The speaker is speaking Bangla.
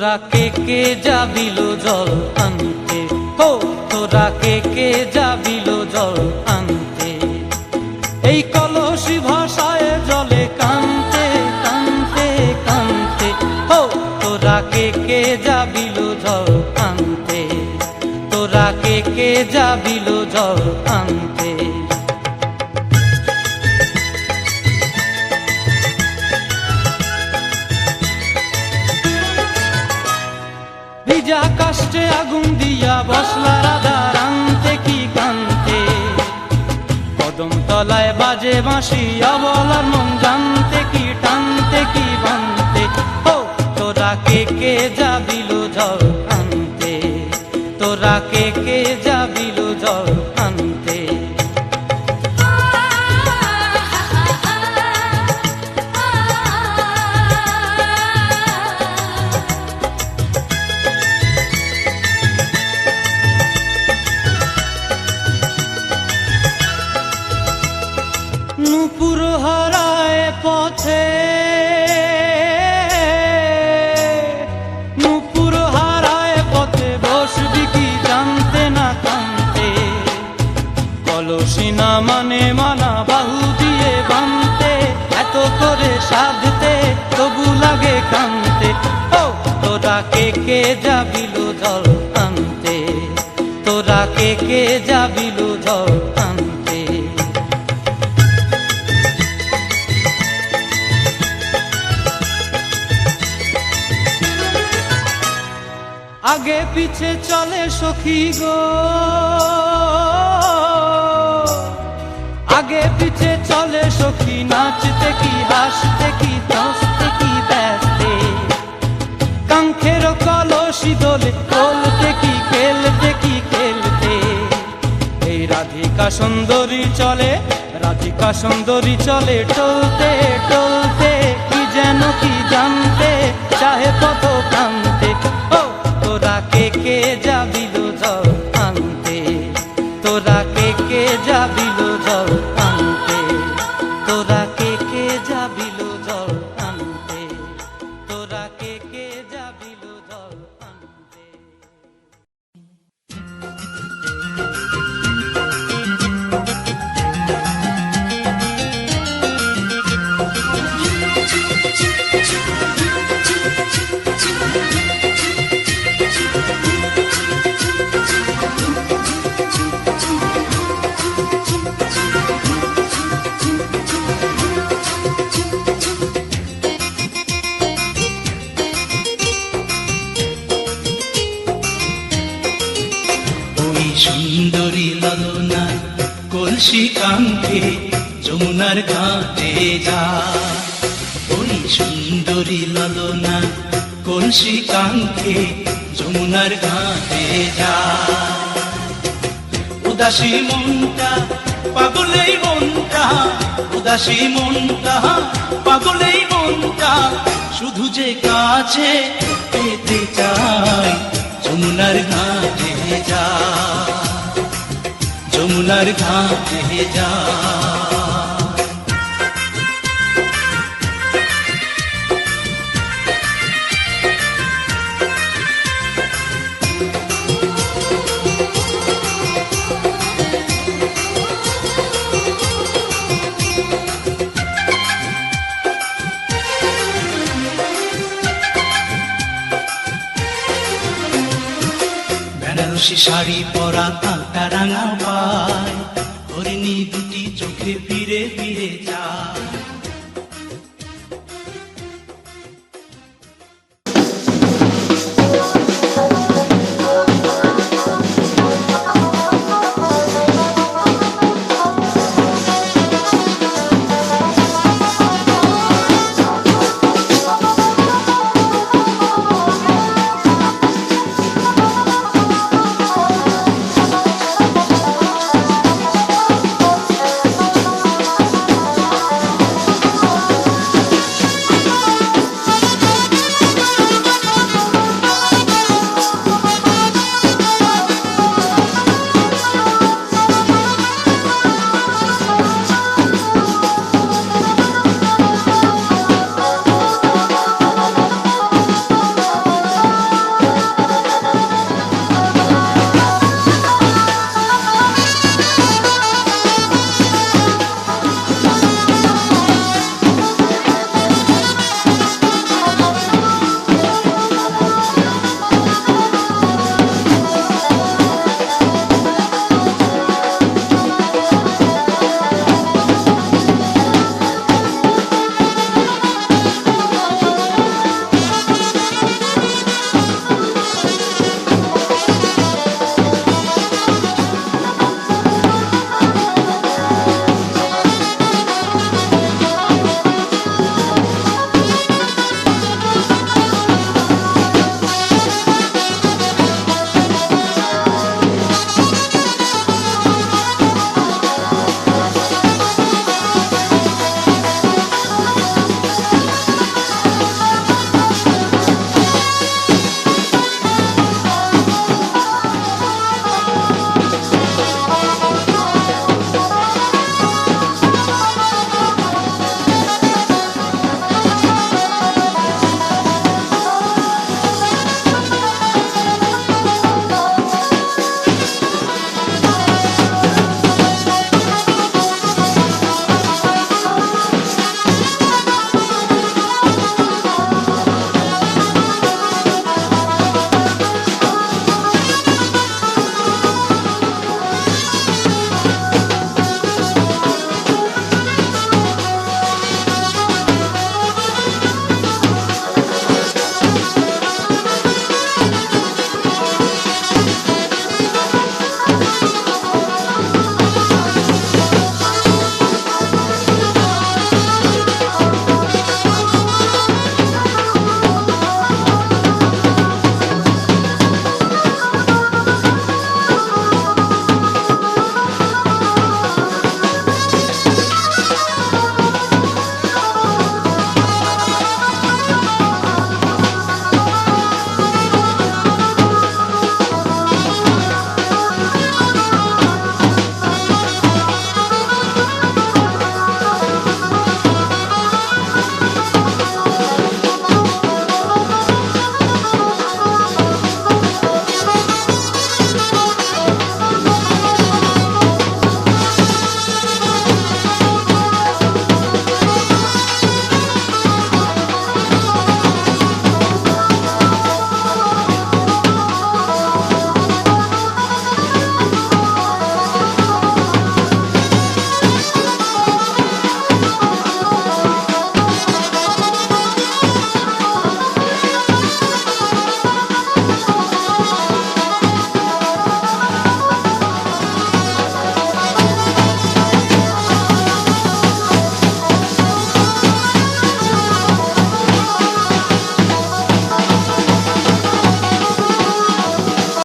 তোরা কে যাবিল জল আনতে, হো তোরা কে যাবিল জল আনতে। এই কলসি ভাষায় জলে কানতে কানতে কানতে, হো তোরা কে যাবিল জল আনতে, তোরা কে যাবিল জল আনতে। ভিজা কাষ্টে আগুন দিয়া বসলা রাধা রানতে কি কানতে, কদম তলায় বাজে বাঁশি অবলার মন জানতে কি টানতে কি বানতে। ও তোরা কে যাবিল জল আনতে, তোরা কে যাবিল জল আনতে। নূপুর হারায় পথে, নূপুর হারায় পথে বসবি কি জানতে না কানতে। কলসি না মানে মানা বাহু দিয়ে বানতে, এত করে সাধতে তবু লাগে কানতে। ও তোরা কে যাবিল জল আনতে, তোরা কে যাবিল জল আনতে। আগে পিছে চলে সখী গো, আগে পিছে চলে সখী, নাচতে কি হাসতে কি দশতে কি ব্যস্তে। কাঙ্ক্ষের কলসি দোলে বলতে কি খেলতে কি খেলতে। এই রাধিকা সুন্দরী চলে, রাধিকা সুন্দরী চলে টলতে টলতে, কি যেন কি জানতে চাহে কত কান্তে। ও তোরা কে যাবিল জল আনতে, তোরা কে যাবিল জল আনতে, তোরা কে যাবিল জল আনতে, তোরা কে যাবিল জল আনতে। সুন্দরী লালনা কলসি কাঙ্ক্ষে যমুনার ঘাটে যা। ওই সুন্দরী লালনা কলসি কাঙ্ক্ষে যমুনার ঘাটে যা। উদাসী মনটা পাগলেই মনটা, উদাসী মনটা পাগলেই মনটা, শুধু যে কাছে পেতে চাই যমুনার ঘাটে যা, যমুনার ঘাটে যা। বেনারসি শাড়ি পরা আলতা রাঙা পায়, হরিণী দুটি চোখে ফিরে ফিরে যায়।